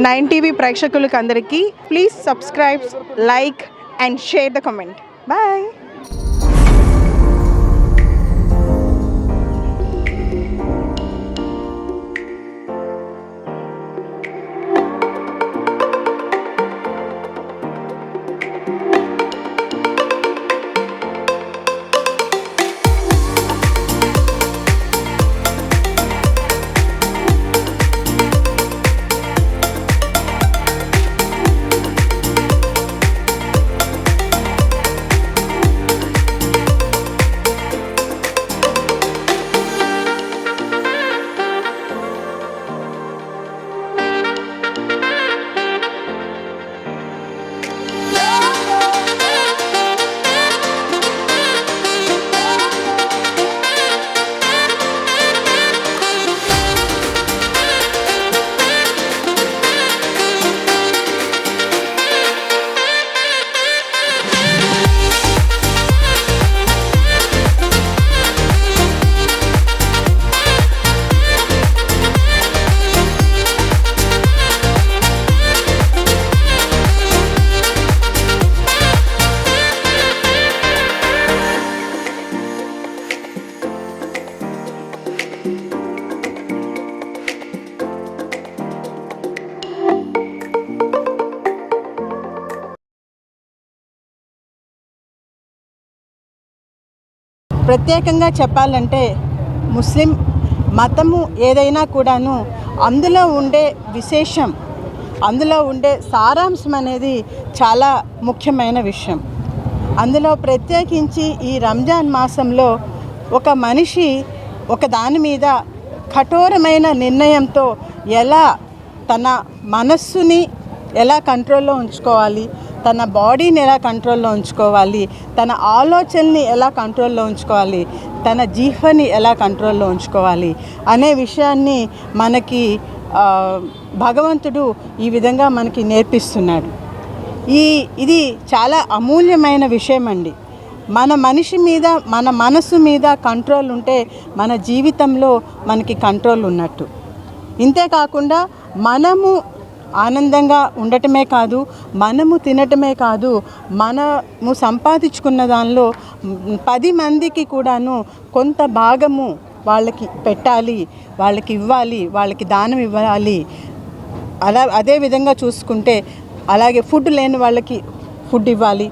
9 TV ప్రేక్షకులకు అందరికీ please subscribe, like and share the comment. Bye. ప్రత్యేకంగా చెప్పాలంటే ముస్లిం మతము ఏదైనా కూడాను అందులో ఉండే విశేషం, అందులో ఉండే సారాంశం అనేది చాలా ముఖ్యమైన విషయం. అందులో ప్రత్యేకించి ఈ రంజాన్ మాసంలో ఒక మనిషి ఒక దాని మీద కఠోరమైన నిర్ణయంతో ఎలా తన మనస్సుని ఎలా కంట్రోల్లో ఉంచుకోవాలి, తన బాడీని ఎలా కంట్రోల్లో ఉంచుకోవాలి, తన ఆలోచనని ఎలా కంట్రోల్లో ఉంచుకోవాలి, తన జీహ్వని ఎలా కంట్రోల్లో ఉంచుకోవాలి అనే విషయాన్ని మనకి భగవంతుడు ఈ విధంగా మనకి నేర్పిస్తున్నాడు. ఇది చాలా అమూల్యమైన విషయం అండి. మన మనిషి మీద, మన మనసు మీద కంట్రోల్ ఉంటే మన జీవితంలో మనకి కంట్రోల్ ఉన్నట్టు. ఇంతేకాకుండా మనము ఆనందంగా ఉండటమే కాదు, మనము తినటమే కాదు, మనము సంపాదించుకున్న దానిలో 10 మందికి కూడాను కొంత భాగము వాళ్ళకి పెట్టాలి, వాళ్ళకి ఇవ్వాలి, వాళ్ళకి దానం ఇవ్వాలి. అదే విధంగా చూసుకుంటే అలాగే ఫుడ్ లేని వాళ్ళకి ఫుడ్ ఇవ్వాలి,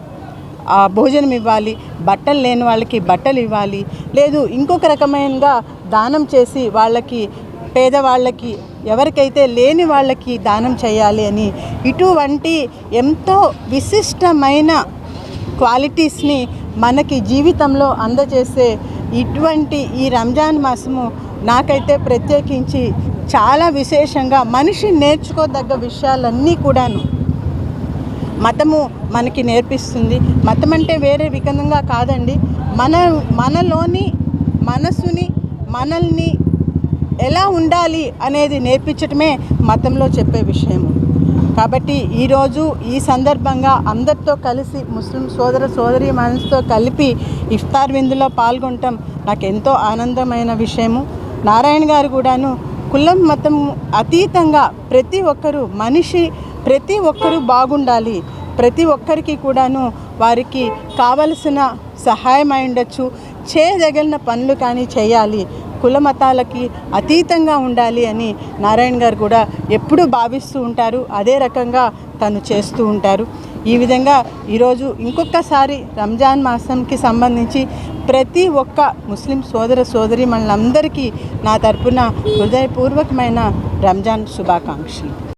భోజనం ఇవ్వాలి, బట్టలు లేని వాళ్ళకి బట్టలు ఇవ్వాలి, లేదు ఇంకొక రకమైనగా దానం చేసి వాళ్ళకి, పేదవాళ్ళకి, ఎవరికైతే లేని వాళ్ళకి దానం చేయాలి అని ఇటువంటి ఎంతో విశిష్టమైన క్వాలిటీస్ని మనకి జీవితంలో అందజేసే ఇటువంటి ఈ రంజాన్ మాసము నాకైతే ప్రత్యేకించి చాలా విశేషంగా మనిషి నేర్చుకోదగ్గ విషయాలన్నీ కూడాను మతము మనకి నేర్పిస్తుంది. మతం అంటే వేరే విధంగా కాదండి, మనలోని మనసుని, మనల్ని ఎలా ఉండాలి అనేది నేర్పించటమే మతంలో చెప్పే విషయము. కాబట్టి ఈరోజు ఈ సందర్భంగా అందరితో కలిసి ముస్లిం సోదరి మనసుతో కలిపి ఇఫ్తార్ విందులో పాల్గొనటం నాకు ఎంతో ఆనందమైన విషయము. నారాయణ గారు కూడాను కులం మతం అతీతంగా ప్రతి ఒక్కరూ మనిషి, ప్రతి ఒక్కరూ బాగుండాలి, ప్రతి ఒక్కరికి కూడాను వారికి కావలసిన సహాయం అయి ఉండొచ్చు, చేయదగిన పనులు కానీ చేయాలి, కుల మతాలకి అతీతంగా ఉండాలి అని నారాయణ గారు కూడా ఎప్పుడూ భావిస్తూ ఉంటారు. అదే రకంగా తను చేస్తూ ఉంటారు. ఈ విధంగా ఈరోజు ఇంకొకసారి రంజాన్ మాసంకి సంబంధించి ప్రతి ఒక్క ముస్లిం సోదరి మనందరికీ నా తరపున హృదయపూర్వకమైన రంజాన్ శుభాకాంక్షలు.